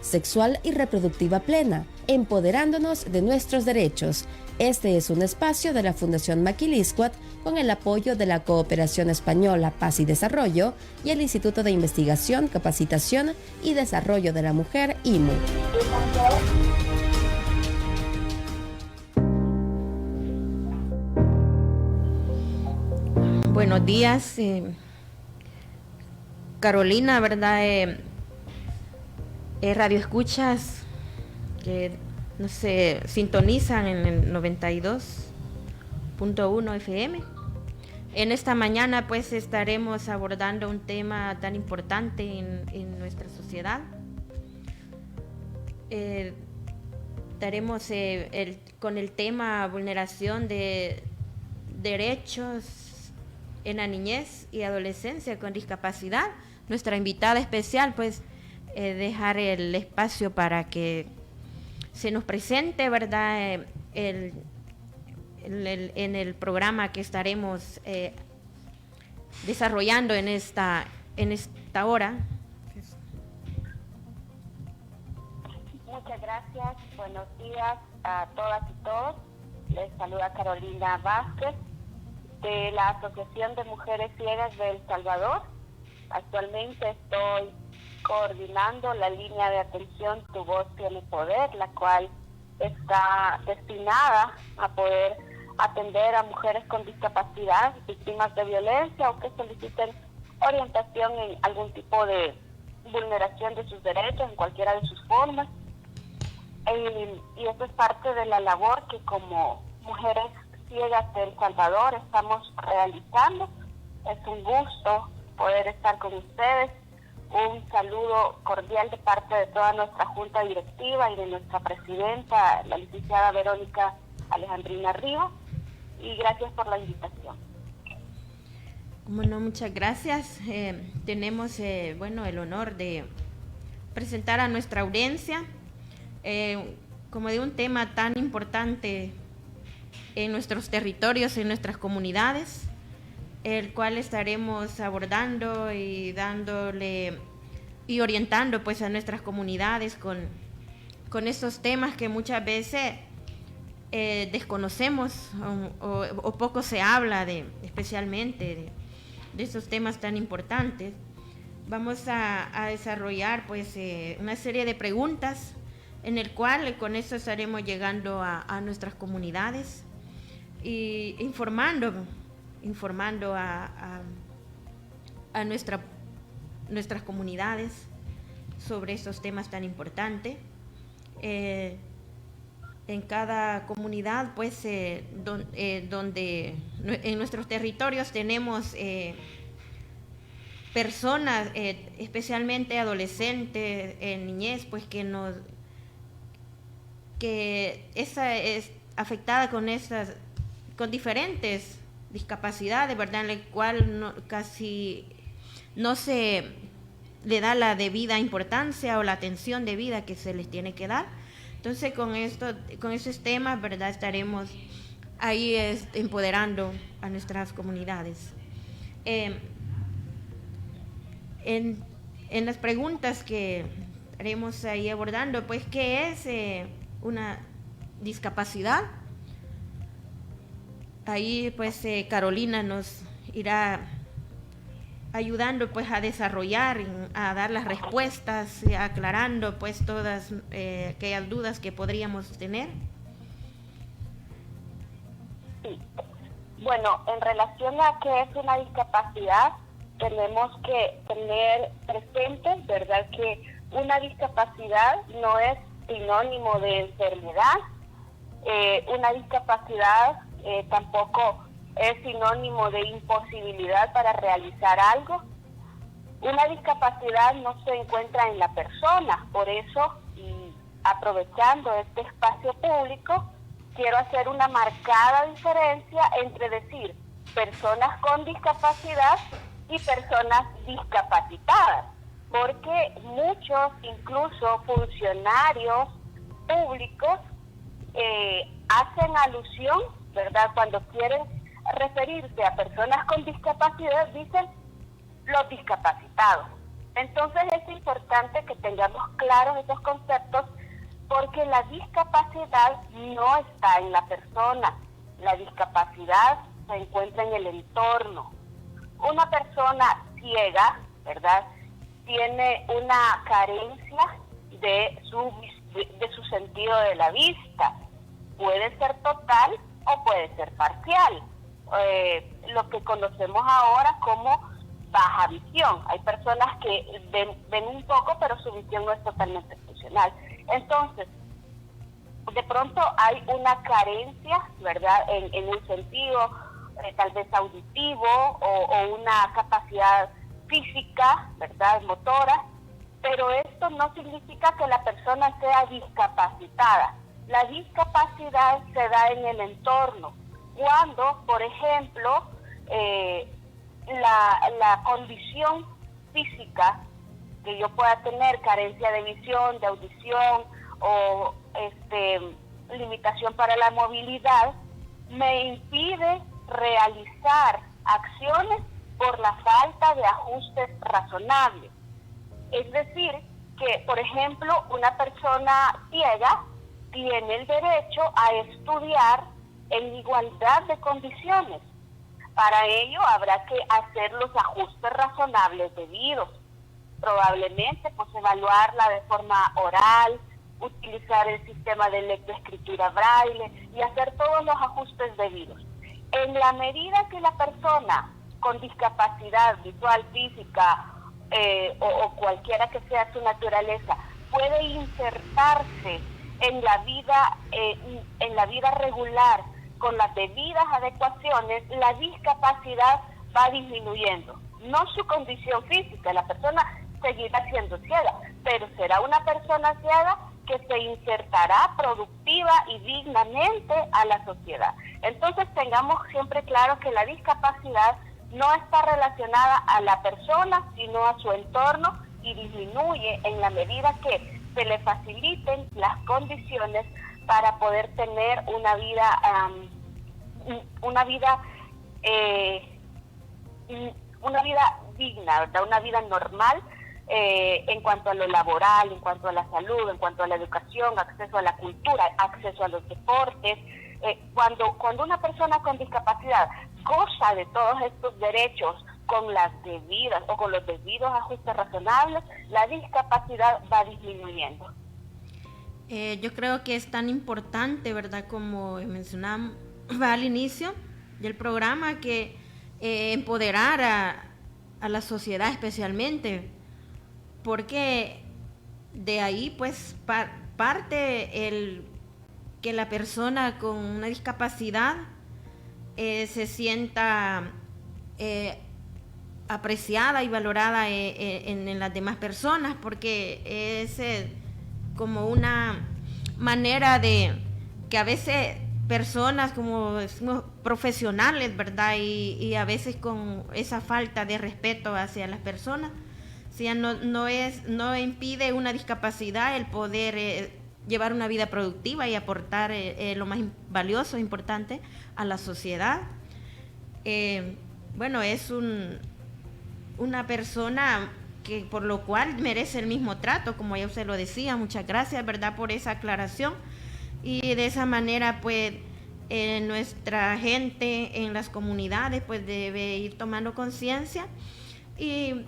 sexual y reproductiva plena, empoderándonos de nuestros derechos. Este es un espacio de la Fundación Maquiliscuat con el apoyo de la Cooperación Española Paz y Desarrollo y el Instituto de Investigación, Capacitación y Desarrollo de la Mujer, IMU. Buenos días, Carolina, ¿verdad? Radio escuchas que no se sintonizan en el 92.1 FM. En esta mañana pues estaremos abordando un tema tan importante en nuestra sociedad. Estaremos con el tema vulneración de derechos en la niñez y adolescencia con discapacidad. Nuestra invitada especial, pues, dejar el espacio para que se nos presente, ¿verdad? En el programa que estaremos desarrollando en esta hora. Muchas gracias. Buenos días a todas y todos. Les saluda Carolina Vázquez, de la Asociación de Mujeres Ciegas de El Salvador. Actualmente estoy coordinando la línea de atención Tu Voz Tiene Poder, la cual está destinada a poder atender a mujeres con discapacidad, víctimas de violencia o que soliciten orientación en algún tipo de vulneración de sus derechos, en cualquiera de sus formas. Y eso es parte de la labor que como mujeres ciegas de El Salvador estamos realizando. Es un gusto poder estar con ustedes. Un saludo cordial de parte de toda nuestra junta directiva y de nuestra presidenta, la licenciada Verónica Alejandrina Rivas, y gracias por la invitación. Bueno, muchas gracias. Tenemos el honor de presentar a nuestra audiencia como de un tema tan importante en nuestros territorios, en nuestras comunidades, el cual estaremos abordando y dándole y orientando pues a nuestras comunidades con estos temas que muchas veces desconocemos o poco se habla especialmente de estos temas tan importantes. Vamos a desarrollar pues una serie de preguntas en el cual con eso estaremos llegando a nuestras comunidades y informando a nuestras comunidades sobre estos temas tan importantes. En cada comunidad, pues, donde en nuestros territorios tenemos personas, especialmente adolescentes, niñez, pues que esa es afectada con diferentes discapacidades, ¿verdad? En el cual casi no se le da la debida importancia o la atención debida que se les tiene que dar. Entonces, con esos temas, ¿verdad? Estaremos ahí empoderando a nuestras comunidades. En las preguntas que estaremos ahí abordando, pues, ¿qué es una discapacidad? Ahí pues Carolina nos irá ayudando pues a desarrollar, a dar las respuestas, aclarando pues todas aquellas dudas que podríamos tener. Sí. Bueno, en relación a qué es una discapacidad, tenemos que tener presente, ¿verdad?, que una discapacidad no es sinónimo de enfermedad. Una discapacidad tampoco es sinónimo de imposibilidad para realizar algo. Una discapacidad no se encuentra en la persona, por eso, y aprovechando este espacio público, quiero hacer una marcada diferencia entre decir personas con discapacidad y personas discapacitadas, porque muchos, incluso funcionarios públicos, hacen alusión, ¿verdad?, cuando quieren referirse a personas con discapacidad, dicen los discapacitados. Entonces es importante que tengamos claros esos conceptos, porque la discapacidad no está en la persona, la discapacidad se encuentra en el entorno. Una persona ciega, ¿verdad?, tiene una carencia de su sentido de la vista. Puede ser total o puede ser parcial. Lo que conocemos ahora como baja visión. Hay personas que ven un poco, pero su visión no es totalmente funcional. Entonces, de pronto hay una carencia, ¿verdad?, en un sentido tal vez auditivo o una capacidad física, ¿verdad?, motora, pero esto no significa que la persona sea discapacitada. La discapacidad se da en el entorno, cuando, por ejemplo, la condición física que yo pueda tener, carencia de visión, de audición o limitación para la movilidad, me impide realizar acciones por la falta de ajustes razonables. Es decir, que, por ejemplo, una persona ciega tiene el derecho a estudiar en igualdad de condiciones. Para ello habrá que hacer los ajustes razonables debidos. Probablemente, pues, evaluarla de forma oral, utilizar el sistema de lectoescritura braille y hacer todos los ajustes debidos. En la medida que la persona con discapacidad visual, física o cualquiera que sea su naturaleza puede insertarse en la vida regular con las debidas adecuaciones, la discapacidad va disminuyendo. No su condición física, la persona seguirá siendo ciega, pero será una persona ciega que se insertará productiva y dignamente a la sociedad. Entonces tengamos siempre claro que la discapacidad no está relacionada a la persona, sino a su entorno, y disminuye en la medida que se le faciliten las condiciones para poder tener una vida digna, ¿verdad?, una vida normal, en cuanto a lo laboral, en cuanto a la salud, en cuanto a la educación, acceso a la cultura, acceso a los deportes. Cuando una persona con discapacidad goza de todos estos derechos con las debidas o con los debidos ajustes razonables, la discapacidad va disminuyendo. Yo creo que es tan importante, ¿verdad?, como mencionaba al inicio del programa, que empoderar a la sociedad especialmente, porque de ahí pues parte el que la persona con una discapacidad se sienta apreciada y valorada en las demás personas, porque es como una manera de que a veces personas como decimos, profesionales, ¿verdad?, y a veces con esa falta de respeto hacia las personas, o sea, no impide una discapacidad el poder llevar una vida productiva y aportar lo más valioso, importante a la sociedad. Bueno, es una persona que por lo cual merece el mismo trato, como ya usted lo decía. Muchas gracias, ¿verdad?, por esa aclaración. Y de esa manera, pues, nuestra gente en las comunidades, pues, debe ir tomando conciencia y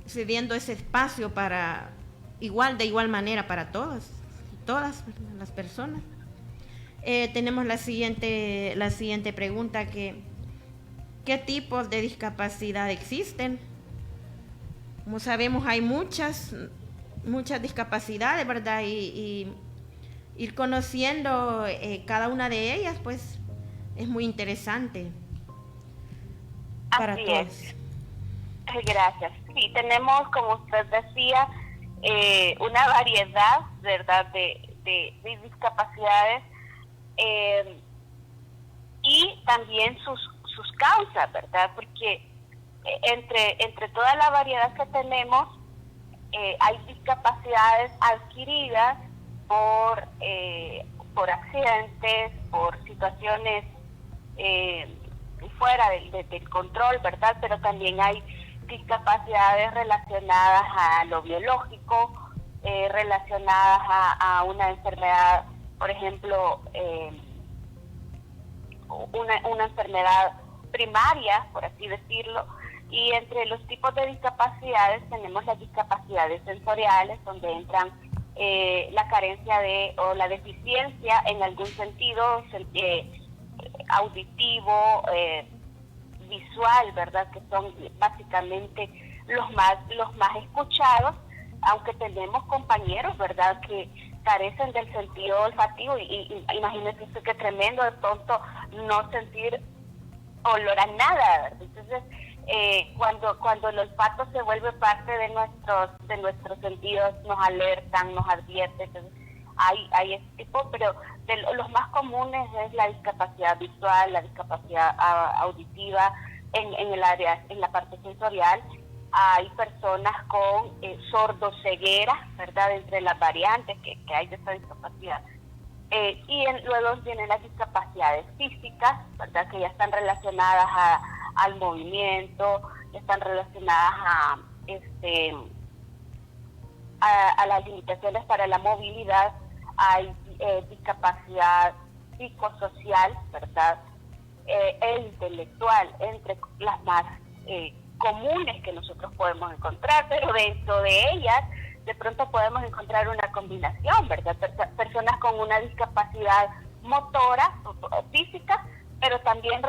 cediendo ese espacio de igual manera para todas las personas. Tenemos la siguiente pregunta, ¿qué tipos de discapacidad existen? Como sabemos, hay muchas discapacidades, ¿verdad? Y ir conociendo cada una de ellas, pues, es muy interesante para Así todos. Es. Gracias. Sí, tenemos, como usted decía, una variedad, ¿verdad?, de discapacidades y también sus causas, ¿verdad? Porque entre toda la variedad que tenemos, hay discapacidades adquiridas por accidentes, por situaciones fuera del control, ¿verdad? Pero también hay discapacidades relacionadas a lo biológico, relacionadas a una enfermedad, por ejemplo, una enfermedad primaria, por así decirlo. Y entre los tipos de discapacidades tenemos las discapacidades sensoriales, donde entran la carencia o la deficiencia en algún sentido auditivo, visual, ¿verdad? Que son básicamente los más escuchados, aunque tenemos compañeros, ¿verdad?, que carecen del sentido olfativo y imagínense usted qué tremendo de pronto no sentir olor a nada, ¿verdad? Entonces, cuando el olfato se vuelve parte de nuestros sentidos, nos alertan, nos advierten. Entonces, hay este tipo, pero los más comunes es la discapacidad visual, la discapacidad auditiva, en la parte sensorial. Hay personas con sordoceguera, ¿verdad?, entre las variantes que hay de esta discapacidad. Luego vienen las discapacidades físicas, ¿verdad?, que ya están relacionadas al movimiento, están relacionadas a las limitaciones para la movilidad. Hay discapacidad psicosocial, ¿verdad?, e intelectual, entre las más comunes que nosotros podemos encontrar, pero dentro de ellas de pronto podemos encontrar una combinación, ¿verdad? Personas con una discapacidad motora, física, pero también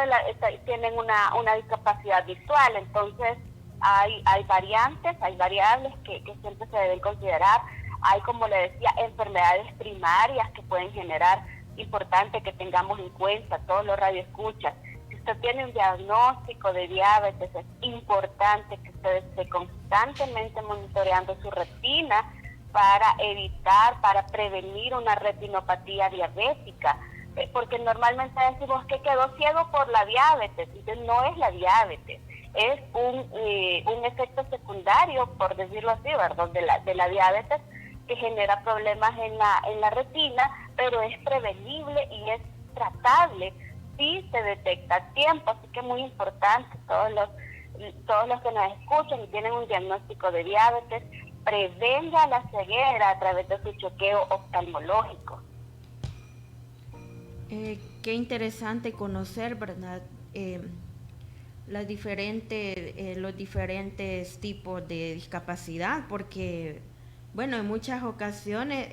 tienen una discapacidad visual. Entonces hay variantes, hay variables que siempre se deben considerar. Hay, como le decía, enfermedades primarias que pueden generar, importante que tengamos en cuenta todos los radioescuchas. Si usted tiene un diagnóstico de diabetes, es importante que usted esté constantemente monitoreando su retina para prevenir una retinopatía diabética, porque normalmente decimos que quedó ciego por la diabetes. Entonces no es la diabetes, es un efecto secundario, por decirlo así, ¿verdad?, de la diabetes, que genera problemas en la retina, pero es prevenible y es tratable si se detecta a tiempo. Así que es muy importante, todos los que nos escuchan y tienen un diagnóstico de diabetes, prevenga la ceguera a través de su chequeo oftalmológico. Qué interesante conocer, ¿verdad?, los diferentes tipos de discapacidad, porque, bueno, en muchas ocasiones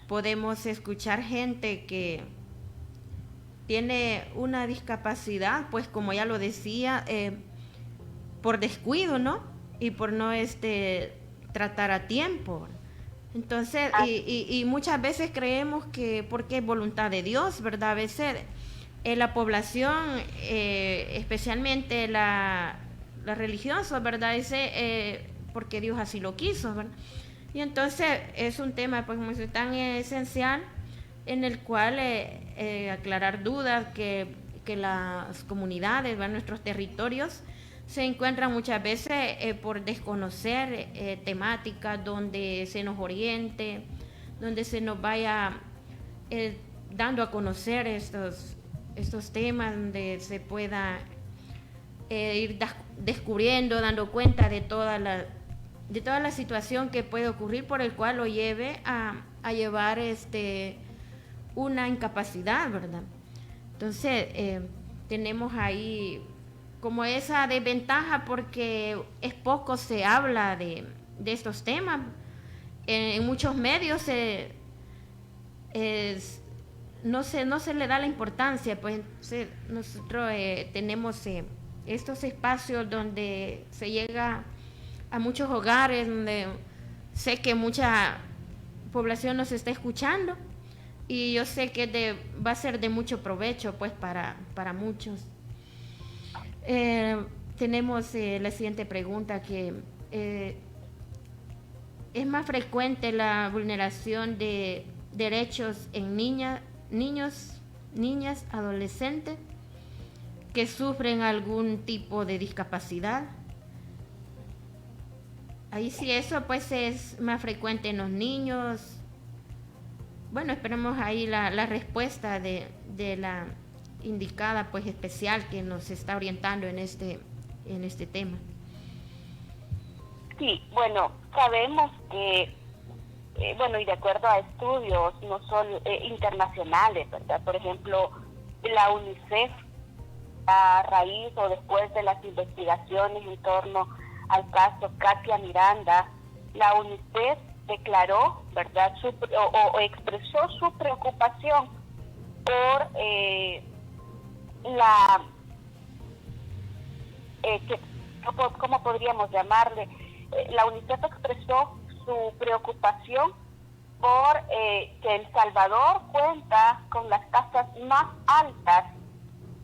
podemos escuchar gente que tiene una discapacidad, pues como ya lo decía, por descuido, ¿no? Y por no tratar a tiempo. Entonces, y muchas veces creemos que porque es voluntad de Dios, ¿verdad? A veces la población, especialmente la religiosa, ¿verdad? Porque Dios así lo quiso, ¿verdad? Y entonces es un tema, pues, muy tan esencial, en el cual aclarar dudas que las comunidades, ¿verdad?, nuestros territorios se encuentran muchas veces por desconocer temáticas donde se nos oriente, donde se nos vaya dando a conocer estos temas, donde se pueda ir descubriendo, dando cuenta de toda la situación que puede ocurrir, por el cual lo lleve a llevar una incapacidad, ¿verdad? Entonces tenemos ahí como esa desventaja, porque poco se habla de estos temas. En muchos medios no se le da la importancia, pues. Nosotros tenemos estos espacios donde se llega a muchos hogares, donde sé que mucha población nos está escuchando, y yo sé que va a ser de mucho provecho, pues, para muchos. Tenemos la siguiente pregunta, que es más frecuente la vulneración de derechos en niños, niñas, adolescentes que sufren algún tipo de discapacidad. Ahí sí, eso pues es más frecuente en los niños. Bueno, esperemos ahí la respuesta de la indicada, pues, especial, que nos está orientando en este tema. Sí, bueno, sabemos que, bueno, y de acuerdo a estudios no solo internacionales, ¿verdad? Por ejemplo, la UNICEF, a raíz o después de las investigaciones en torno al caso Katia Miranda, la UNICEF declaró, ¿verdad?, o expresó su preocupación por ¿cómo podríamos llamarle? La UNICEF expresó su preocupación por que El Salvador cuenta con las tasas más altas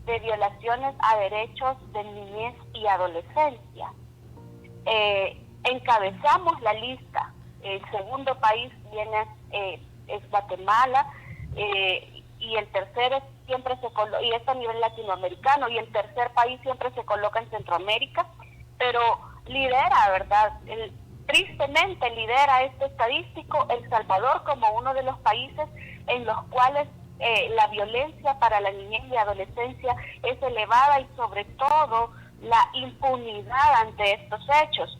de violaciones a derechos de niñez y adolescencia. Encabezamos la lista. El segundo país es Guatemala, y el tercero siempre se coloca, y esto a nivel latinoamericano, y el tercer país siempre se coloca en Centroamérica, pero lidera, ¿verdad? Tristemente lidera este estadístico El Salvador como uno de los países en los cuales la violencia para la niñez y adolescencia es elevada, y sobre todo la impunidad ante estos hechos.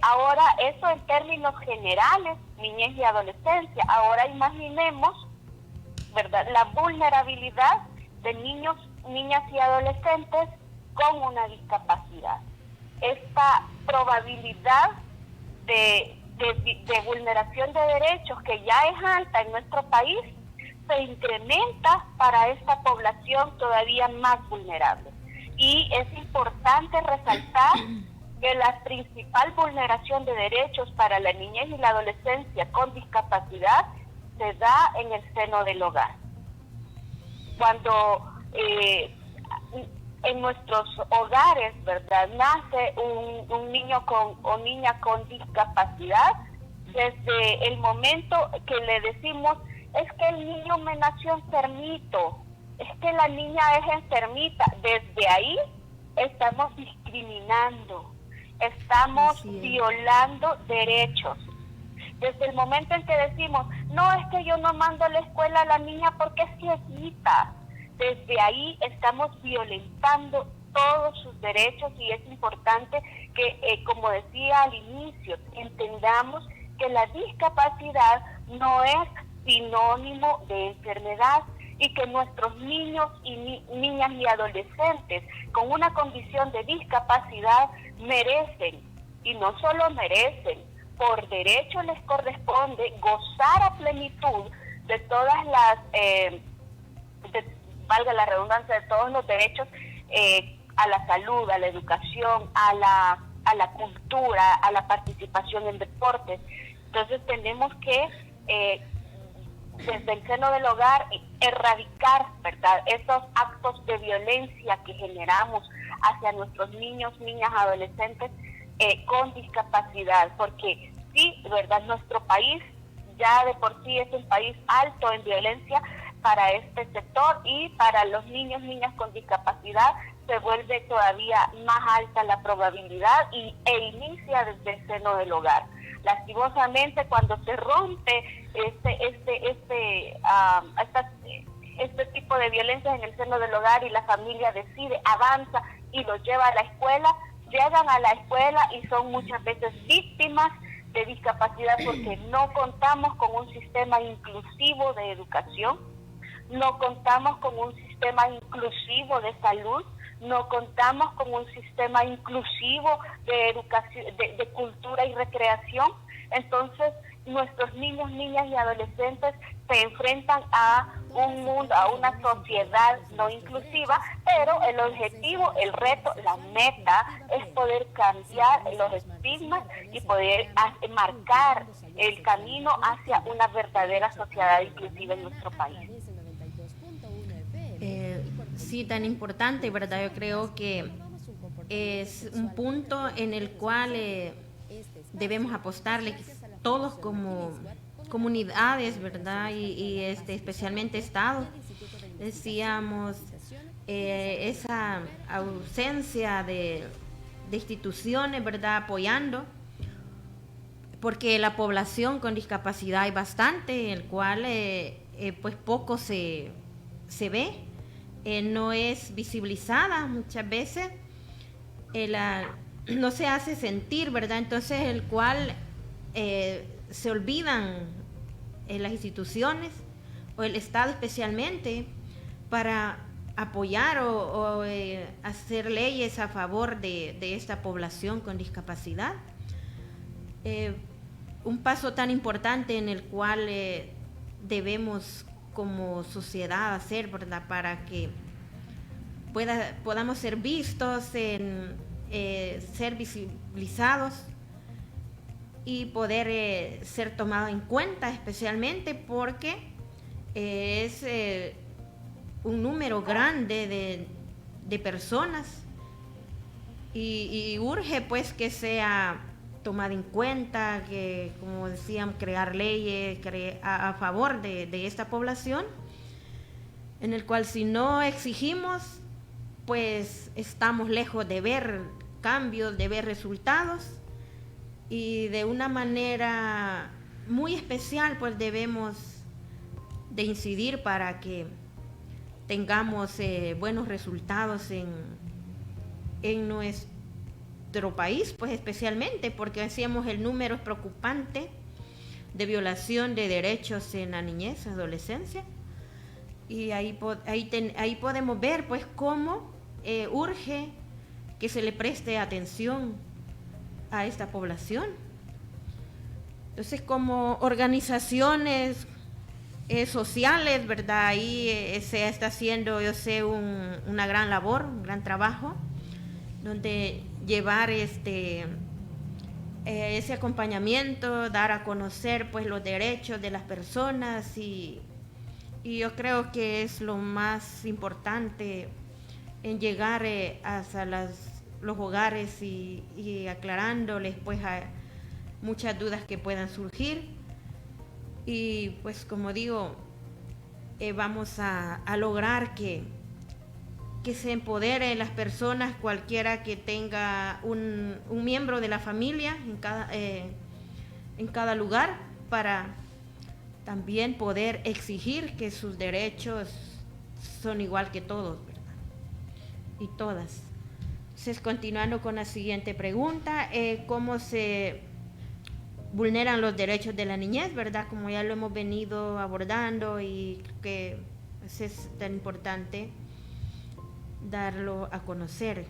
Ahora, eso en términos generales, niñez y adolescencia. Ahora imaginemos, ¿verdad?, la vulnerabilidad de niños, niñas y adolescentes con una discapacidad. Esta probabilidad de vulneración de derechos, que ya es alta en nuestro país, se incrementa para esta población todavía más vulnerable. Y es importante resaltar que la principal vulneración de derechos para la niñez y la adolescencia con discapacidad se da en el seno del hogar. Cuando en nuestros hogares, ¿verdad?, nace un niño o niña con discapacidad, desde el momento que le decimos, es que el niño me nació enfermito, es que la niña es enfermita, desde ahí estamos discriminando, estamos violando derechos. Desde el momento en que decimos, no, es que yo no mando a la escuela a la niña porque es cieguita, desde ahí estamos violentando todos sus derechos, y es importante que, como decía al inicio, entendamos que la discapacidad no es sinónimo de enfermedad, y que nuestros niños y niñas y adolescentes con una condición de discapacidad merecen, y no solo merecen, por derecho les corresponde gozar a plenitud de todas las, valga la redundancia, de todos los derechos a la salud, a la educación, a la cultura, a la participación en deportes. Entonces tenemos que, desde el seno del hogar, erradicar, ¿verdad?, esos actos de violencia que generamos hacia nuestros niños, niñas, adolescentes con discapacidad, porque sí, ¿verdad?, nuestro país ya de por sí es un país alto en violencia para este sector, y para los niños, niñas con discapacidad se vuelve todavía más alta la probabilidad e inicia desde el seno del hogar. Lastimosamente, cuando se rompe este tipo de violencia en el seno del hogar y la familia decide, avanza y los lleva a la escuela, llegan a la escuela y son muchas veces víctimas de discapacidad, porque no contamos con un sistema inclusivo de educación, no contamos con un sistema inclusivo de salud, no contamos con un sistema inclusivo de educación, de cultura y recreación. Entonces, nuestros niños, niñas y adolescentes se enfrentan a un mundo, a una sociedad no inclusiva, pero el objetivo, el reto, la meta es poder cambiar los estigmas y poder marcar el camino hacia una verdadera sociedad inclusiva en nuestro país. Sí, tan importante, ¿verdad? Yo creo que es un punto en el cual debemos apostarle todos como comunidades, ¿verdad? Y especialmente Estado. Decíamos, esa ausencia de instituciones, ¿verdad?, apoyando, porque la población con discapacidad hay bastante, el cual pues poco se ve, no es visibilizada muchas veces. no se hace sentir, ¿verdad? Entonces el cual se olvidan las instituciones o el Estado especialmente para apoyar o hacer leyes a favor de esta población con discapacidad. Un paso tan importante en el cual debemos como sociedad hacer, ¿verdad? Para que podamos ser vistos, ser visibilizados y poder ser tomados en cuenta, especialmente porque es un número grande de personas y urge pues que sea tomada en cuenta, que como decían, crear leyes a favor de esta población, en el cual si no exigimos, pues estamos lejos de ver cambios, de ver resultados, y de una manera muy especial pues debemos de incidir para que tengamos buenos resultados en nuestro país, pues especialmente porque decíamos el número es preocupante de violación de derechos en la niñez, adolescencia, y ahí podemos ver pues cómo urge que se le preste atención a esta población. Entonces, como organizaciones sociales, ¿verdad? Ahí se está haciendo, yo sé, una gran labor, un gran trabajo, donde llevar ese acompañamiento, dar a conocer pues los derechos de las personas y yo creo que es lo más importante en llegar hasta los hogares y aclarándoles pues a muchas dudas que puedan surgir, y pues como digo, vamos a lograr que se empodere las personas, cualquiera que tenga un miembro de la familia en cada lugar, para también poder exigir que sus derechos son igual que todos, ¿verdad? Y todas. Entonces, continuando con la siguiente pregunta, ¿cómo se vulneran los derechos de la niñez, verdad? Como ya lo hemos venido abordando, y que es tan importante darlo a conocer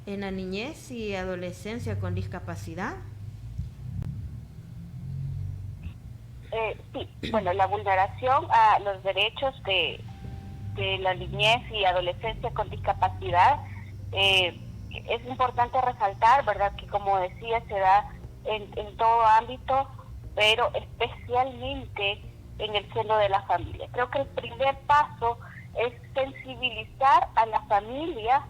en la niñez y adolescencia con discapacidad. Sí, bueno, la vulneración a los derechos de la niñez y adolescencia con discapacidad, es importante resaltar, ¿verdad?, que como decía, se da en todo ámbito, pero especialmente en el seno de la familia. Creo que el primer paso es sensibilizar a la familia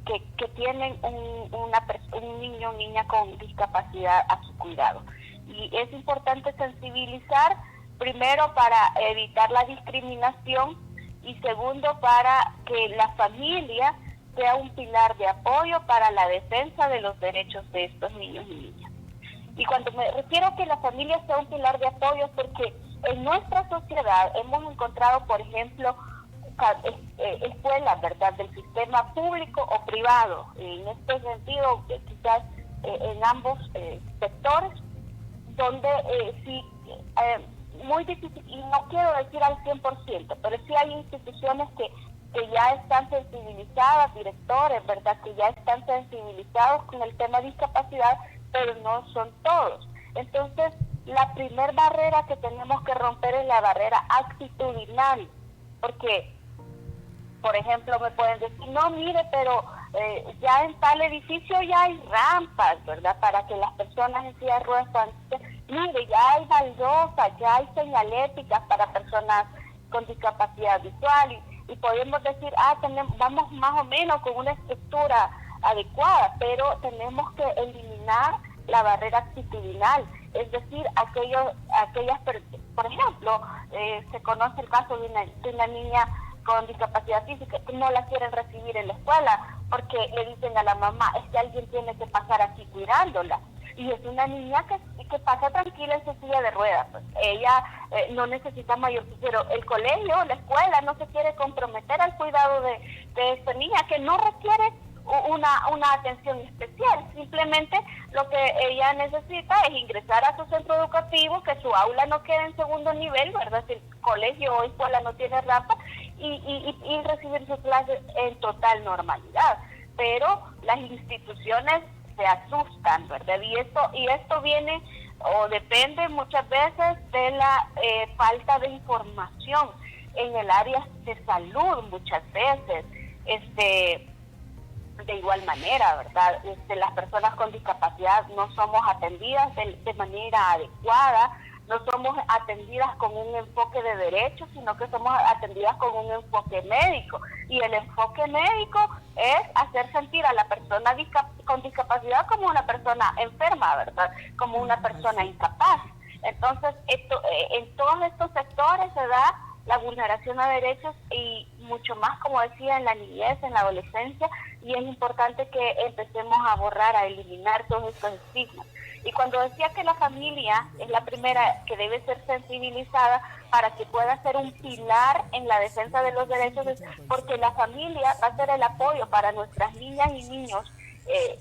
que tienen un niño o niña con discapacidad a su cuidado. Y es importante sensibilizar, primero para evitar la discriminación, y segundo para que la familia sea un pilar de apoyo para la defensa de los derechos de estos niños y niñas. Y cuando me refiero a que la familia sea un pilar de apoyo, es porque en nuestra sociedad hemos encontrado, por ejemplo, escuelas, ¿verdad?, del sistema público o privado. En este sentido, quizás en ambos sectores, donde sí, muy difícil, y no quiero decir al 100%, pero sí hay instituciones que ya están sensibilizadas, directores, ¿verdad?, que ya están sensibilizados con el tema de discapacidad, pero no son todos. Entonces, la primer barrera que tenemos que romper es la barrera actitudinal, porque, por ejemplo, me pueden decir, no, mire, pero ya en tal edificio ya hay rampas, ¿verdad?, para que las personas en silla de ruedas puedan... Mire, ya hay baldosas, ya hay señaléticas para personas con discapacidad visual, y podemos decir, vamos más o menos con una estructura adecuada, pero tenemos que eliminar la barrera actitudinal, es decir, por ejemplo, se conoce el caso de una niña con discapacidad física que no la quieren recibir en la escuela porque le dicen a la mamá, es que alguien tiene que pasar aquí cuidándola, y es una niña que pasa tranquila en su silla de ruedas, pues ella no necesita mayor, pero el colegio, la escuela no se quiere comprometer al cuidado de esta niña que no requiere una atención especial. Simplemente lo que ella necesita es ingresar a su centro educativo, que su aula no quede en segundo nivel, ¿verdad? Si el colegio o escuela no tiene rampa, y recibir sus clases en total normalidad. Pero las instituciones se asustan, ¿verdad? Y esto viene o depende muchas veces de la falta de información en el área de salud, muchas veces. De igual manera, ¿verdad? Las personas con discapacidad no somos atendidas de manera adecuada, no somos atendidas con un enfoque de derechos, sino que somos atendidas con un enfoque médico. Y el enfoque médico es hacer sentir a la persona con discapacidad como una persona enferma, ¿verdad? Como una persona incapaz. Entonces, en todos estos sectores se da la vulneración a derechos, y mucho más, como decía, en la niñez, en la adolescencia, y es importante que empecemos a borrar, a eliminar todos estos estigmas. Y cuando decía que la familia es la primera que debe ser sensibilizada para que pueda ser un pilar en la defensa de los derechos, es porque la familia va a ser el apoyo para nuestras niñas y niños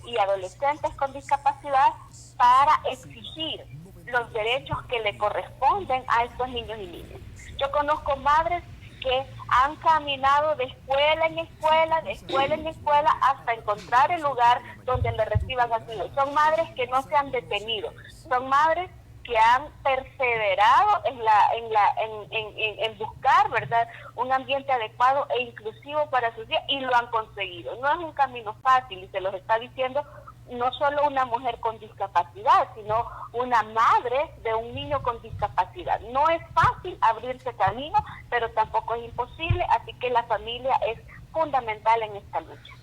y adolescentes con discapacidad para exigir los derechos que le corresponden a estos niños y niñas. Yo conozco madres que han caminado de escuela en escuela, de escuela en escuela, hasta encontrar el lugar donde le reciban asilo. Son madres que no se han detenido, son madres que han perseverado en buscar, ¿verdad?, un ambiente adecuado e inclusivo para sus hijas, y lo han conseguido. No es un camino fácil, y se los está diciendo no solo una mujer con discapacidad, sino una madre de un niño con discapacidad. No es fácil abrirse camino, pero tampoco es imposible, así que la familia es fundamental en esta lucha.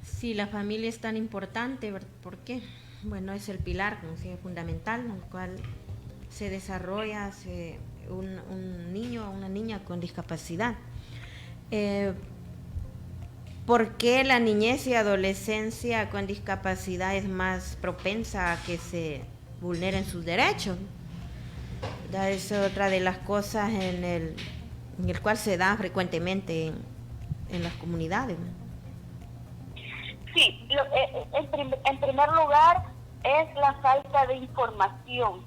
Sí, la familia es tan importante, ¿por qué? Bueno, es el pilar, ¿no? Sí, fundamental, en el cual se desarrolla un niño o una niña con discapacidad. ¿Por qué la niñez y adolescencia con discapacidad es más propensa a que se vulneren sus derechos? Es otra de las cosas en el cual se da frecuentemente en las comunidades. Sí, en primer lugar es la falta de información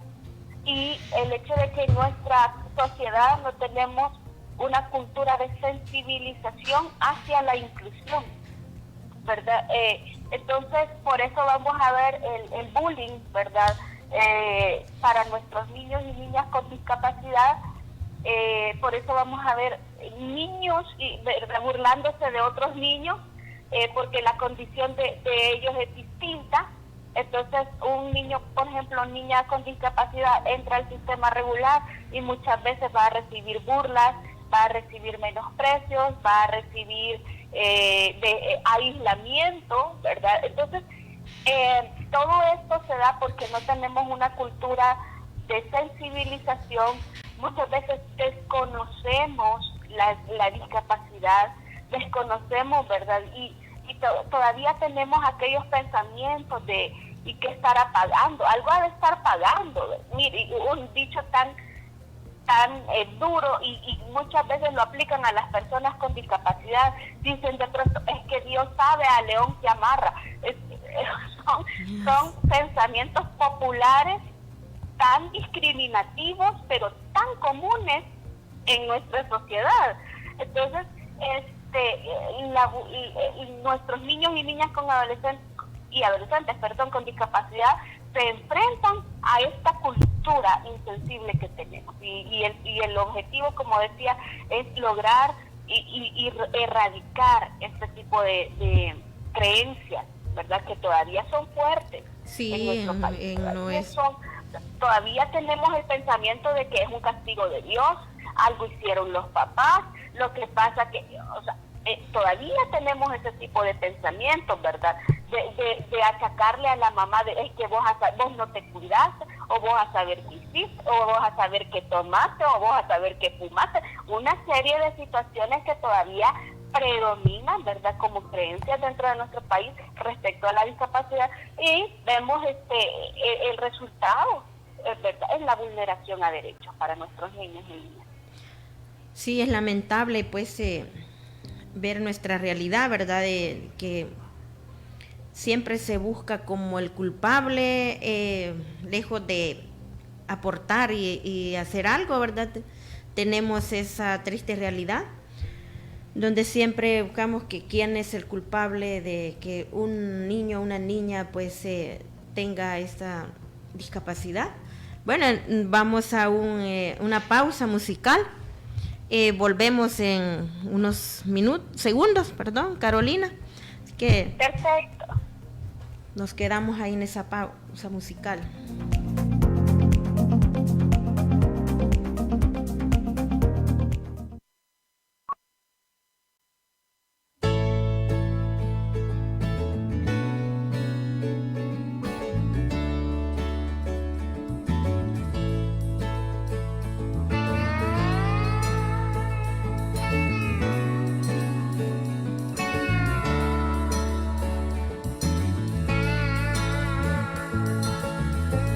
y el hecho de que en nuestra sociedad no tenemos una cultura de sensibilización hacia la inclusión, ¿verdad? Entonces, por eso vamos a ver el bullying, ¿verdad? Para nuestros niños y niñas con discapacidad, por eso vamos a ver niños ¿verdad?, burlándose de otros niños, porque la condición de ellos es distinta. Entonces, un niño, por ejemplo, niña con discapacidad entra al sistema regular y muchas veces va a recibir burlas, va a recibir menosprecios, va a recibir aislamiento, ¿verdad? Entonces, todo esto se da porque no tenemos una cultura de sensibilización. Muchas veces desconocemos la discapacidad, desconocemos, ¿verdad? Y todavía tenemos aquellos pensamientos de ¿y qué estará pagando? Algo ha de estar pagando. Mire, un dicho tan duro, y muchas veces lo aplican a las personas con discapacidad. Dicen de pronto, es que Dios sabe a león que amarra. Son pensamientos populares tan discriminativos, pero tan comunes en nuestra sociedad. Entonces, nuestros niños y niñas con adolescentes con discapacidad se enfrentan a esta cultura insensible que tenemos, y el objetivo, como decía, es lograr y erradicar este tipo de creencias, ¿verdad?, que todavía son fuertes. Sí, en nuestro país. Todavía tenemos el pensamiento de que es un castigo de Dios, algo hicieron los papás, lo que pasa que, todavía tenemos ese tipo de pensamientos, ¿verdad? De achacarle a la mamá de es que vos no te cuidaste, o vos a saber qué hiciste, o vos a saber qué tomaste, o vos a saber qué fumaste. Una serie de situaciones que todavía predominan, ¿verdad?, como creencias dentro de nuestro país respecto a la discapacidad, y vemos el resultado, ¿verdad?, es la vulneración a derechos para nuestros niños y niñas. Sí, es lamentable, pues, ver nuestra realidad, ¿verdad?, de que siempre se busca como el culpable, lejos de aportar y hacer algo, ¿verdad? Tenemos esa triste realidad, donde siempre buscamos que quién es el culpable de que un niño o una niña pues tenga esta discapacidad. Bueno, vamos a una pausa musical. Volvemos en unos segundos, Carolina. Así que Perfecto. nos quedamos ahí en esa pausa musical.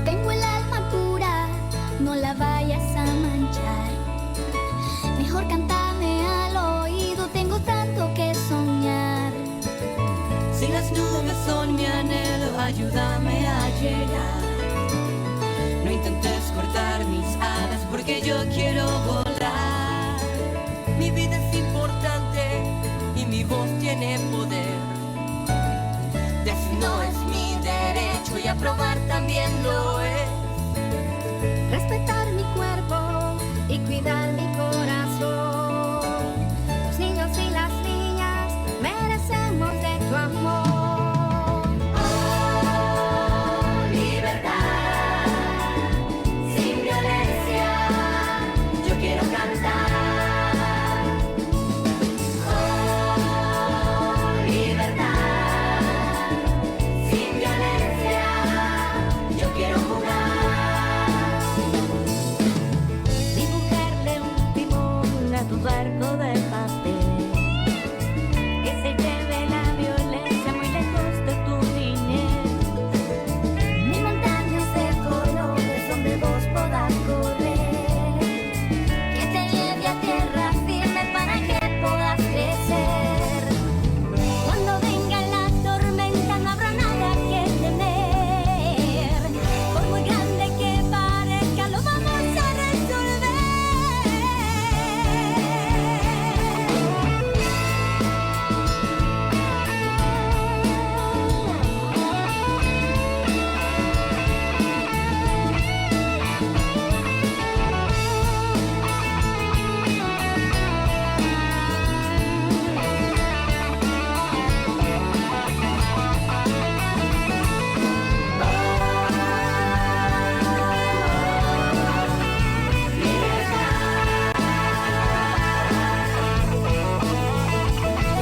Tengo el alma pura, no la vayas a manchar. Mejor cántame al oído, tengo tanto que soñar. Si las nubes son mi anhelo, ayúdame a llegar. No intentes cortar mis alas porque yo quiero volar. Mi vida es importante y mi voz tiene poder. Decir no es mi derecho y aprobar también lo es. Respetar mi cuerpo y cuidar mi corazón. Los niños y las niñas merecemos de tu amor. Oh, libertad, sin violencia, yo quiero cantar. Oh, libertad, sin violencia, yo quiero jugar. Dibujarle un timón a tu barco de papel, que se lleve la violencia muy lejos de tu niñez. Mil montañas de colores donde vos podás correr, que te lleve a tierra firme para que puedas crecer. Cuando venga la tormenta no habrá nada que temer, por muy grande que parezca lo vamos a resolver.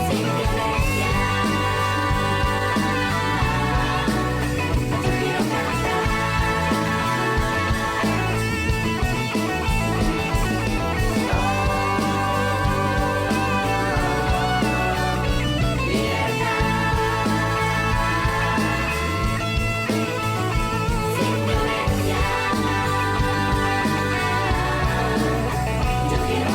Sin violencia, yo quiero cantar. Sin violencia, yo quiero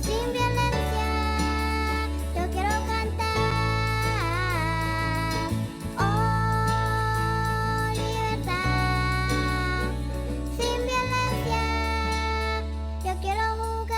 Sin violencia, yo quiero cantar. Oh, libertad. Sin violencia, yo quiero jugar.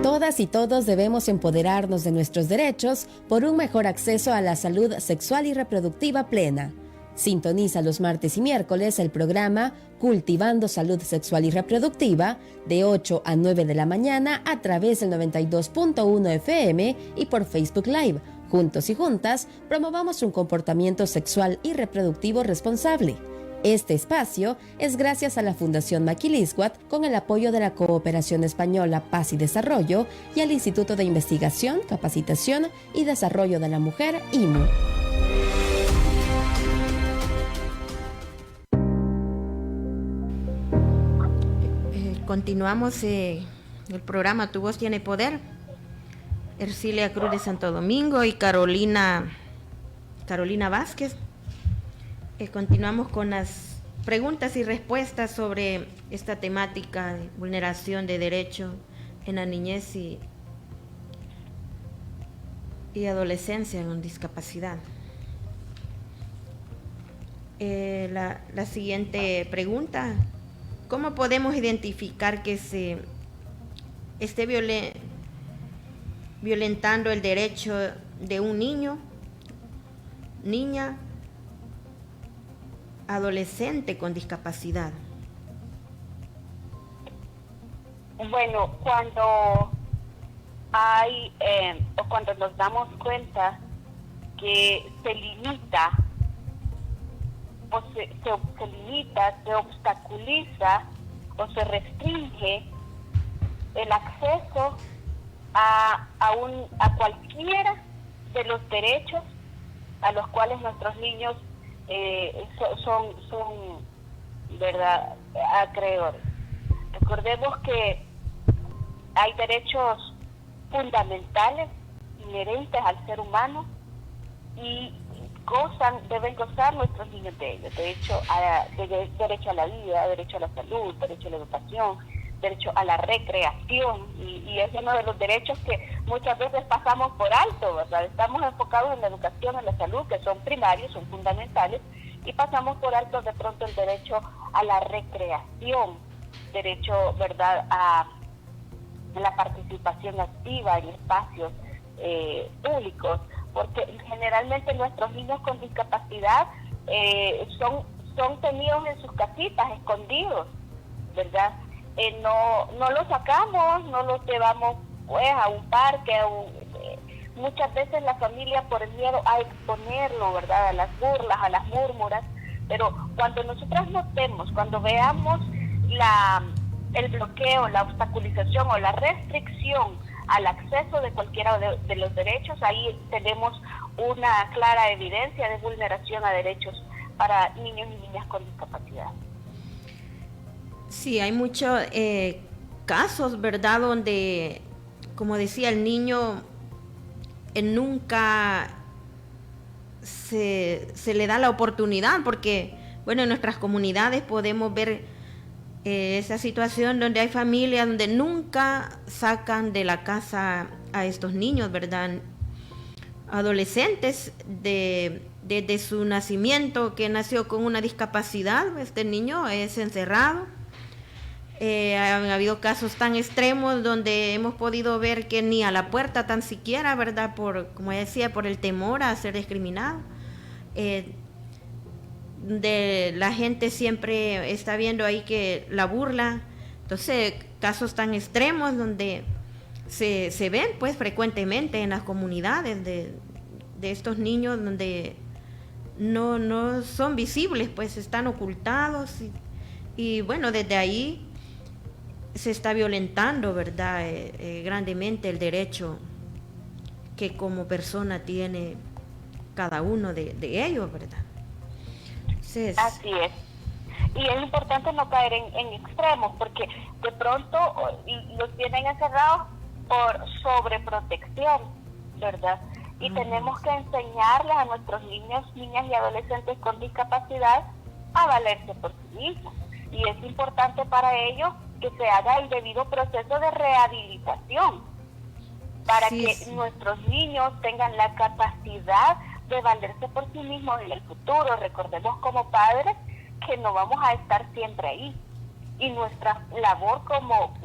Todas y todos debemos empoderarnos de nuestros derechos por un mejor acceso a la salud sexual y reproductiva plena. Sintoniza los martes y miércoles el programa Cultivando Salud Sexual y Reproductiva de 8 a 9 de la mañana a través del 92.1 FM y por Facebook Live. Juntos y juntas promovamos un comportamiento sexual y reproductivo responsable. Este espacio es gracias a la Fundación Maquilisguat con el apoyo de la Cooperación Española Paz y Desarrollo y al Instituto de Investigación, Capacitación y Desarrollo de la Mujer, IMU. Continuamos el programa Tu Voz Tiene Poder. Ercilia Cruz de Santo Domingo y Carolina Vázquez. Continuamos con las preguntas y respuestas sobre esta temática de vulneración de derechos en la niñez y adolescencia con discapacidad. La siguiente pregunta: ¿cómo podemos identificar que se esté violentando el derecho de un niño, niña, adolescente con discapacidad? Bueno, cuando hay o cuando nos damos cuenta que se limita o se limita, se obstaculiza o se restringe el acceso a cualquiera de los derechos a los cuales nuestros niños son verdad acreedores. Recordemos que hay derechos fundamentales inherentes al ser humano y deben gozar nuestros niños de ellos. Derecho a la vida, derecho a la salud, derecho a la educación, derecho a la recreación, y es uno de los derechos que muchas veces pasamos por alto, ¿verdad? Estamos enfocados en la educación, en la salud, que son primarios, son fundamentales, y pasamos por alto de pronto el derecho a la recreación, derecho, ¿verdad?, a la participación activa en espacios públicos, porque generalmente nuestros niños con discapacidad son tenidos en sus casitas, escondidos, ¿verdad? No los sacamos, no los llevamos pues a un parque, muchas veces la familia por el miedo a exponerlo, ¿verdad?, a las burlas, a las murmuras, pero cuando nosotras notemos, cuando veamos el bloqueo, la obstaculización o la restricción al acceso de cualquiera de los derechos, ahí tenemos una clara evidencia de vulneración a derechos para niños y niñas con discapacidad. Sí, hay muchos casos, ¿verdad?, donde, como decía, el niño nunca se le da la oportunidad, porque, bueno, en nuestras comunidades podemos ver esa situación donde hay familias donde nunca sacan de la casa a estos niños, ¿verdad?, adolescentes desde su nacimiento, que nació con una discapacidad. Este niño es encerrado. Han habido casos tan extremos donde hemos podido ver que ni a la puerta tan siquiera, ¿verdad?, como decía, por el temor a ser discriminado. De la gente siempre está viendo ahí que la burla. Entonces, casos tan extremos donde se ven pues frecuentemente en las comunidades de estos niños donde no son visibles, pues están ocultados y bueno, desde ahí se está violentando, ¿verdad?, grandemente el derecho que como persona tiene cada uno de ellos, ¿verdad? Entonces, así es. Y es importante no caer en extremos, porque de pronto los tienen encerrados por sobreprotección, ¿verdad? Y tenemos que enseñarles a nuestros niños, niñas y adolescentes con discapacidad a valerse por sí mismos. Y es importante para ellos que se haga el debido proceso de rehabilitación para que nuestros niños tengan la capacidad de valerse por sí mismos en el futuro. Recordemos como padres que no vamos a estar siempre ahí, y nuestra labor como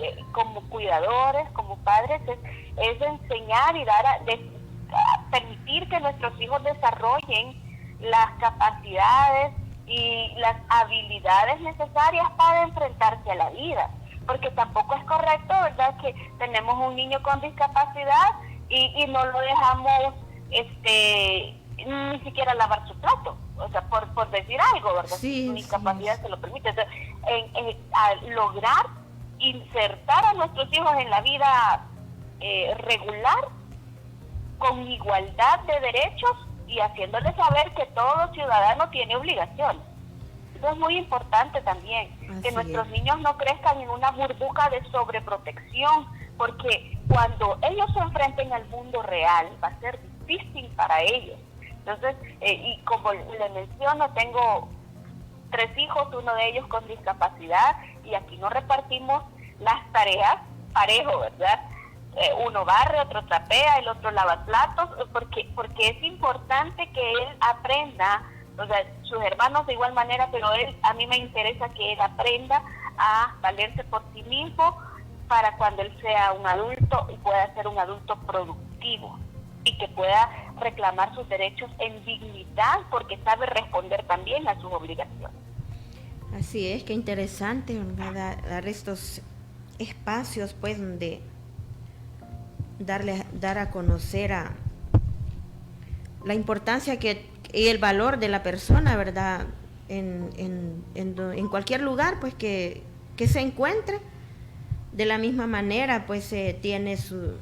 cuidadores, como padres, es enseñar y permitir que nuestros hijos desarrollen las capacidades y las habilidades necesarias para enfrentarse a la vida, porque tampoco es correcto, ¿verdad?, que tenemos un niño con discapacidad y no lo dejamos ni siquiera lavar su plato, o sea, por por decir algo, ¿verdad? Sí, Su discapacidad sí. se lo permite. Entonces, a lograr insertar a nuestros hijos en la vida regular, con igualdad de derechos y haciéndoles saber que todo ciudadano tiene obligaciones. Eso es muy importante también, que nuestros niños no crezcan en una burbuja de sobreprotección, porque cuando ellos se enfrenten al mundo real va a ser difícil para ellos. Entonces, y como le menciono, tengo 3 hijos, uno de ellos con discapacidad, y aquí no repartimos las tareas parejo, ¿verdad? Uno barre, otro trapea, el otro lava platos, porque es importante que él aprenda, o sea, sus hermanos de igual manera, pero a mí me interesa que él aprenda a valerse por sí mismo para cuando él sea un adulto y pueda ser un adulto productivo y que pueda reclamar sus derechos en dignidad, porque sabe responder también a sus obligaciones. Así es, qué interesante, ¿verdad? Dar estos espacios, pues, donde dar a conocer a la importancia y el valor de la persona, ¿verdad? En cualquier lugar, pues, que se encuentre. De la misma manera, pues, tiene su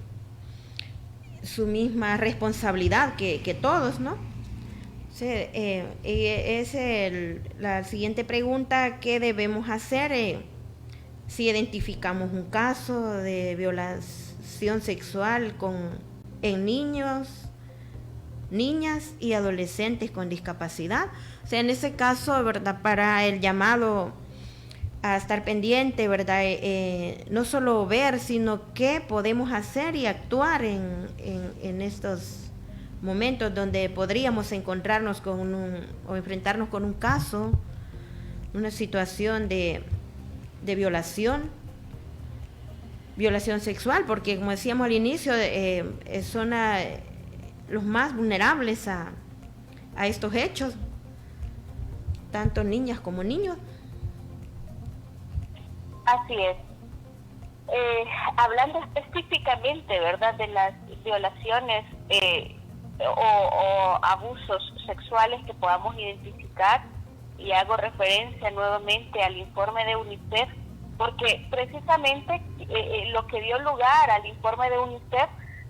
misma responsabilidad que todos, ¿no? Sí, la siguiente pregunta: ¿qué debemos hacer si identificamos un caso de violación sexual en niños, niñas y adolescentes con discapacidad? O sea, en ese caso, ¿verdad?, para el llamado a estar pendiente, ¿verdad? No solo ver, sino qué podemos hacer y actuar en estos momentos donde podríamos encontrarnos o enfrentarnos con un caso, una situación de violación sexual, porque como decíamos al inicio, son los más vulnerables a estos hechos, tanto niñas como niños. Así es. Hablando específicamente, ¿verdad?, de las violaciones o abusos sexuales que podamos identificar, y hago referencia nuevamente al informe de UNICEF, porque precisamente lo que dio lugar al informe de UNICEF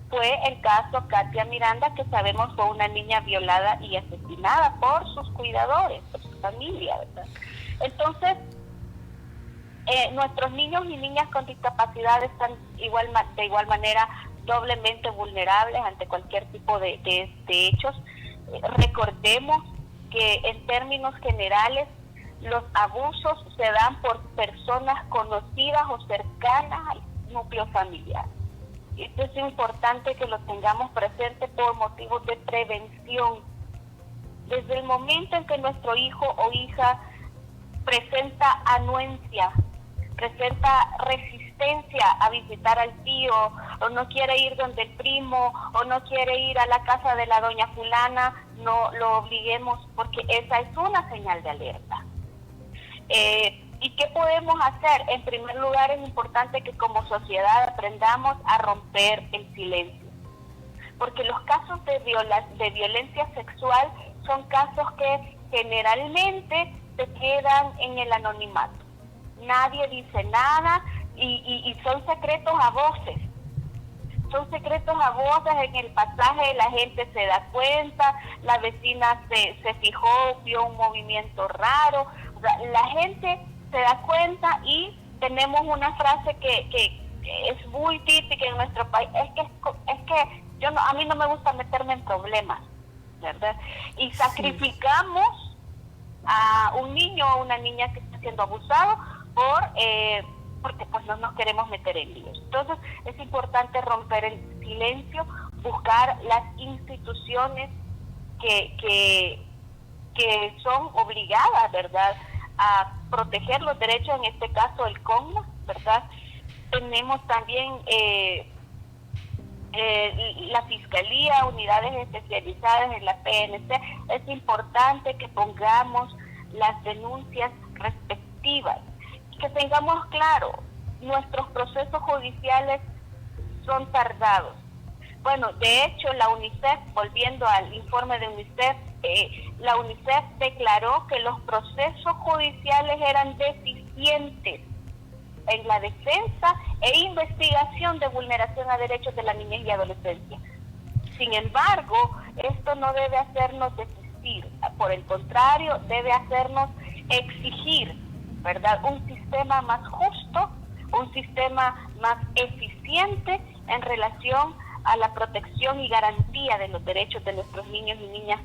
fue el caso Katia Miranda, que sabemos fue una niña violada y asesinada por sus cuidadores, por su familia, ¿verdad? Entonces, nuestros niños y niñas con discapacidad están de igual manera doblemente vulnerables ante cualquier tipo de hechos. Recordemos que en términos generales los abusos se dan por personas conocidas o cercanas al núcleo familiar. Esto es importante que lo tengamos presente por motivos de prevención. Desde el momento en que nuestro hijo o hija presenta anuencia, presenta resistencia a visitar al tío, o no quiere ir donde el primo, o no quiere ir a la casa de la doña fulana, no lo obliguemos, porque esa es una señal de alerta. ¿Y qué podemos hacer? En primer lugar, es importante que como sociedad aprendamos a romper el silencio, porque los casos de violencia sexual son casos que generalmente se quedan en el anonimato. Nadie dice nada y son secretos a voces. Son secretos a voces. En el pasaje la gente se da cuenta, la vecina se fijó, vio un movimiento raro. O sea, la gente se da cuenta, y tenemos una frase que es muy típica en nuestro país: es que a mí no me gusta meterme en problemas, ¿verdad? Y sacrificamos a un niño o una niña que está siendo abusado porque pues no nos queremos meter en líos. Entonces es importante romper el silencio, buscar las instituciones que son obligadas, ¿verdad?, a proteger los derechos, en este caso el CONNA, ¿verdad? Tenemos también la Fiscalía, unidades especializadas en la PNC. Es importante que pongamos las denuncias respectivas, que tengamos claro, nuestros procesos judiciales son tardados, Bueno, de hecho, la UNICEF, volviendo al informe de UNICEF, la UNICEF declaró que los procesos judiciales eran deficientes en la defensa e investigación de vulneración a derechos de la niñez y adolescencia. Sin embargo, esto no debe hacernos desistir, por el contrario, debe hacernos exigir, ¿verdad?, un sistema más justo, un sistema más eficiente en relación a la protección y garantía de los derechos de nuestros niños y niñas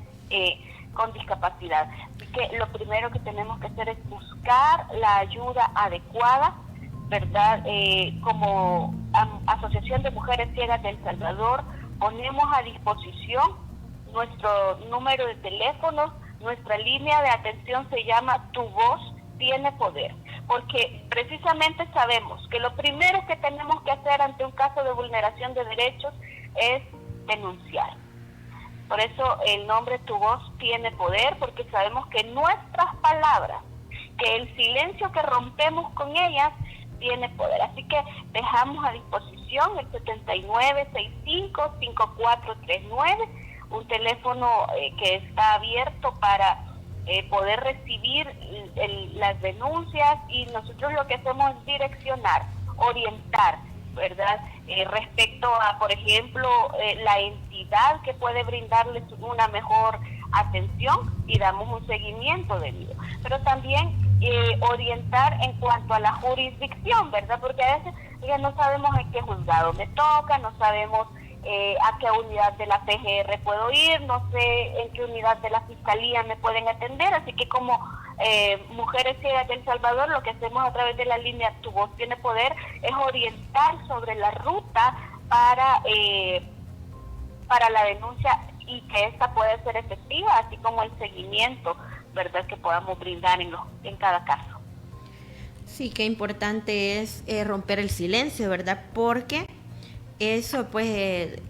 con discapacidad. Así que lo primero que tenemos que hacer es buscar la ayuda adecuada, ¿verdad? Como Asociación de Mujeres Ciegas de El Salvador, ponemos a disposición nuestro número de teléfono, nuestra línea de atención se llama Tu Voz Tiene Poder, porque precisamente sabemos que lo primero que tenemos que hacer ante un caso de vulneración de derechos es denunciar. Por eso el nombre Tu Voz Tiene Poder, porque sabemos que nuestras palabras, que el silencio que rompemos con ellas, tiene poder. Así que dejamos a disposición el 7965-5439, un teléfono que está abierto para poder recibir las denuncias, y nosotros lo que hacemos es direccionar, orientar, ¿verdad? Respecto a, por ejemplo, la entidad que puede brindarles una mejor atención, y damos un seguimiento debido. Pero también orientar en cuanto a la jurisdicción, ¿verdad? Porque a veces ya no sabemos en qué juzgado me toca, no sabemos a qué unidad de la PGR puedo ir, no sé en qué unidad de la Fiscalía me pueden atender, así que como Mujeres Ciegas de El Salvador, lo que hacemos a través de la línea Tu Voz Tiene Poder es orientar sobre la ruta para la denuncia, y que esta puede ser efectiva, así como el seguimiento, ¿verdad?, que podamos brindar en cada caso. Sí, qué importante es romper el silencio, ¿verdad? Porque eso, pues,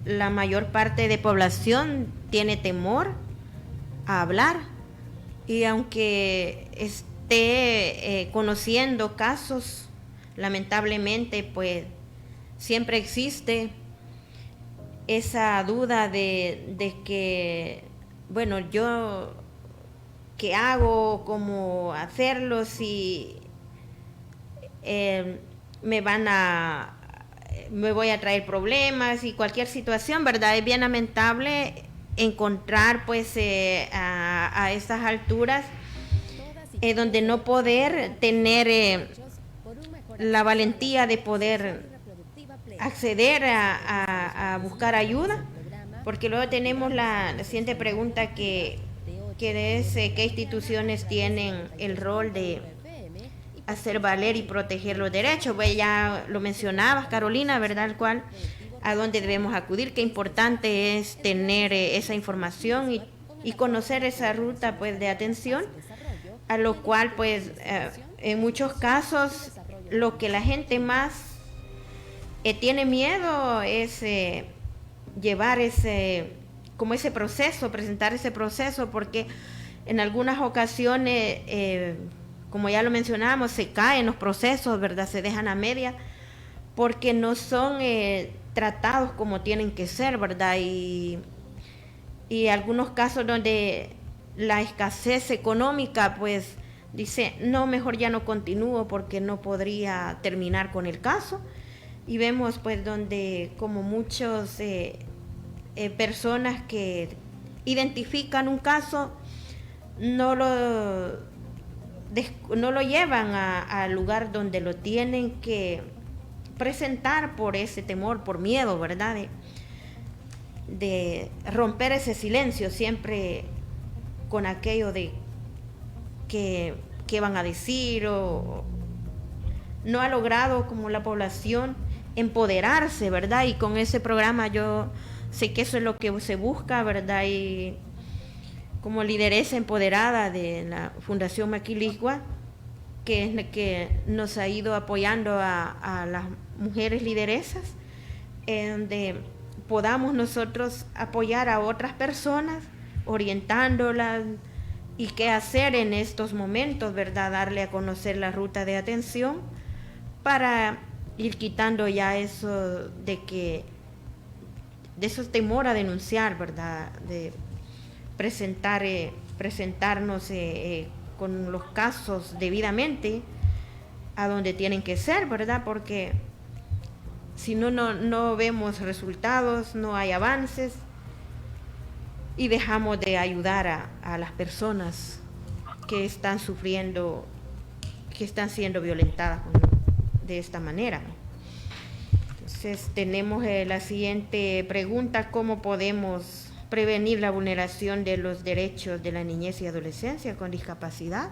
la mayor parte de población tiene temor a hablar, y aunque esté conociendo casos, lamentablemente, pues, siempre existe esa duda de que, bueno, yo, ¿qué hago? ¿Cómo hacerlo? Si me voy a traer problemas y cualquier situación, ¿verdad? Es bien lamentable encontrar, pues, a estas alturas donde no poder tener la valentía de poder acceder a buscar ayuda, porque luego tenemos la siguiente pregunta que es qué instituciones tienen el rol de hacer valer y proteger los derechos. Pues ya lo mencionabas, Carolina, ¿verdad? El cual, a dónde debemos acudir, qué importante es tener esa información y conocer esa ruta, pues, de atención, a lo cual, pues, en muchos casos lo que la gente más tiene miedo es llevar ese proceso, presentar ese proceso, porque en algunas ocasiones, como ya lo mencionábamos, se caen los procesos, ¿verdad? Se dejan a media porque no son tratados como tienen que ser, ¿verdad? Y algunos casos donde la escasez económica, pues, dice, no, mejor ya no continúo porque no podría terminar con el caso. Y vemos, pues, donde como muchos personas que identifican un caso no lo llevan al lugar donde lo tienen que presentar por ese temor, por miedo, ¿verdad? De romper ese silencio, siempre con aquello de que van a decir, o no ha logrado como la población empoderarse, ¿verdad? Y con ese programa yo sé que eso es lo que se busca, ¿verdad? Y como lideresa empoderada de la Fundación Maquiliscua, que es la que nos ha ido apoyando a las mujeres lideresas, donde podamos nosotros apoyar a otras personas, orientándolas y qué hacer en estos momentos, ¿verdad? Darle a conocer la ruta de atención para ir quitando ya eso de que esos temor a denunciar, ¿verdad? De presentarnos con los casos debidamente a donde tienen que ser, ¿verdad? Porque si no vemos resultados, no hay avances y dejamos de ayudar a las personas que están sufriendo, que están siendo violentadas, ¿no?, de esta manera, ¿no? Entonces tenemos la siguiente pregunta: ¿cómo podemos prevenir la vulneración de los derechos de la niñez y adolescencia con discapacidad?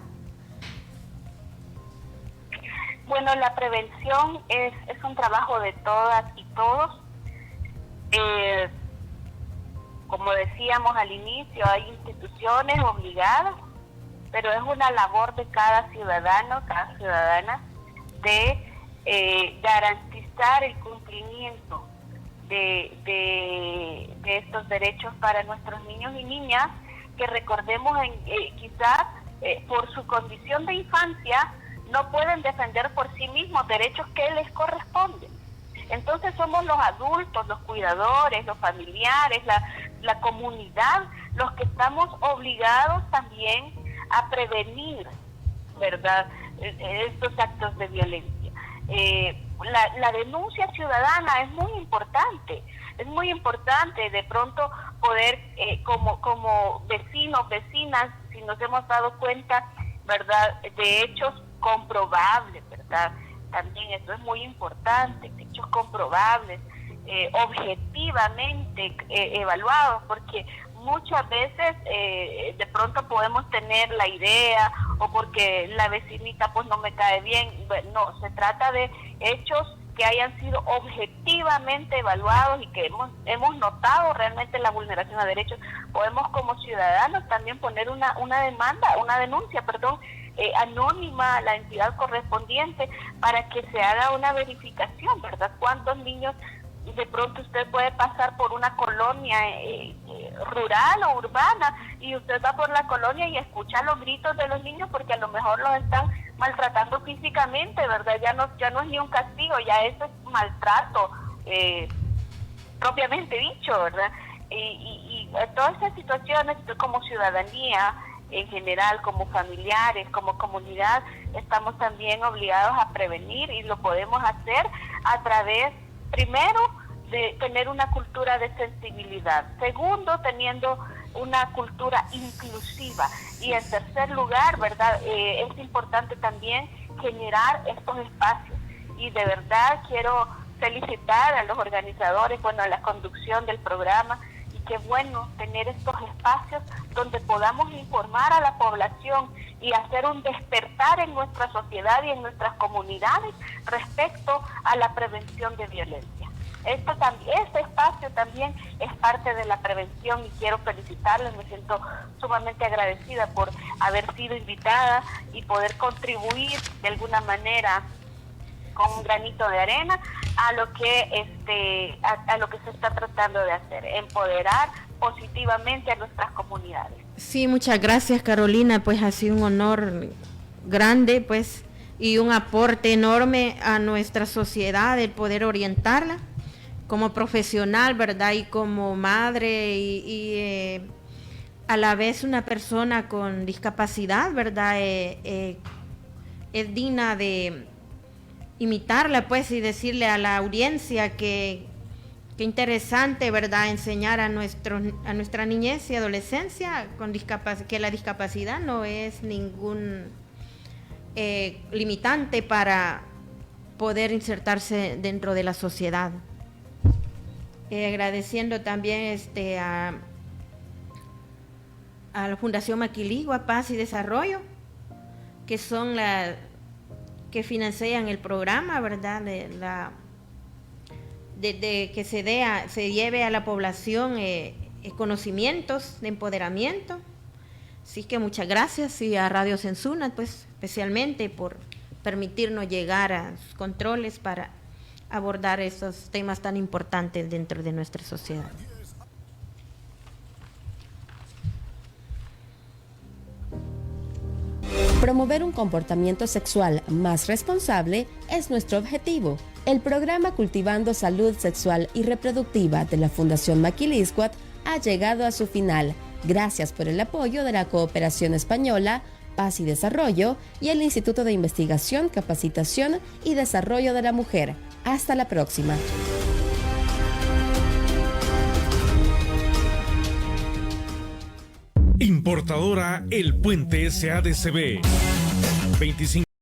Bueno, la prevención es un trabajo de todas y todos. Como decíamos al inicio, hay instituciones obligadas, pero es una labor de cada ciudadano, cada ciudadana, de garantizar el cumplimiento de estos derechos para nuestros niños y niñas, que recordemos, quizás por su condición de infancia no pueden defender por sí mismos derechos que les corresponden. Entonces somos los adultos, los cuidadores, los familiares, la comunidad, los que estamos obligados también a prevenir, ¿verdad?, estos actos de violencia. La denuncia ciudadana es muy importante de pronto poder, como vecinos, vecinas, si nos hemos dado cuenta, ¿verdad?, de hechos comprobables, ¿verdad? También eso es muy importante, hechos comprobables, objetivamente evaluados, porque muchas veces de pronto podemos tener la idea, o porque la vecinita pues no me cae bien. No, se trata de hechos que hayan sido objetivamente evaluados y que hemos notado realmente la vulneración de derechos. Podemos como ciudadanos también poner una denuncia, anónima a la entidad correspondiente, para que se haga una verificación, ¿verdad? ¿Cuántos niños de pronto usted puede pasar por una colonia rural o urbana, y usted va por la colonia y escucha los gritos de los niños porque a lo mejor los están maltratando físicamente, ¿verdad? Ya no es ni un castigo, ya eso es maltrato propiamente dicho, ¿verdad? Y todas esas situaciones, como ciudadanía en general, como familiares, como comunidad, estamos también obligados a prevenir, y lo podemos hacer a través, primero, de tener una cultura de sensibilidad; segundo, teniendo una cultura inclusiva; y en tercer lugar, ¿verdad?, es importante también generar estos espacios. Y de verdad quiero felicitar a los organizadores, a la conducción del programa, y qué bueno tener estos espacios donde podamos informar a la población y hacer un despertar en nuestra sociedad y en nuestras comunidades respecto a la prevención de violencia. Este espacio también es parte de la prevención, y quiero felicitarles. Me siento sumamente agradecida por haber sido invitada y poder contribuir de alguna manera con un granito de arena a lo que se está tratando de hacer, empoderar positivamente a nuestras comunidades. Sí, muchas gracias, Carolina. Pues ha sido un honor grande, pues, y un aporte enorme a nuestra sociedad el poder orientarla como profesional, ¿verdad? Y como madre y a la vez una persona con discapacidad, ¿verdad? Es digna de imitarla, pues, y decirle a la audiencia que interesante, ¿verdad?, enseñar a nuestra niñez y adolescencia que la discapacidad no es ningún limitante para poder insertarse dentro de la sociedad. Agradeciendo también a la Fundación Maquiligua Paz y Desarrollo, que son que financian el programa, ¿verdad?, de que se lleve a la población conocimientos de empoderamiento. Así que muchas gracias, y a Radio Sensuna, pues, especialmente por permitirnos llegar a sus controles para abordar esos temas tan importantes dentro de nuestra sociedad. Promover un comportamiento sexual más responsable es nuestro objetivo. El programa Cultivando Salud Sexual y Reproductiva de la Fundación Maquiliscuat ha llegado a su final. Gracias por el apoyo de la Cooperación Española, Paz y Desarrollo y el Instituto de Investigación, Capacitación y Desarrollo de la Mujer. Hasta la próxima. Importadora El Puente SADCB. 25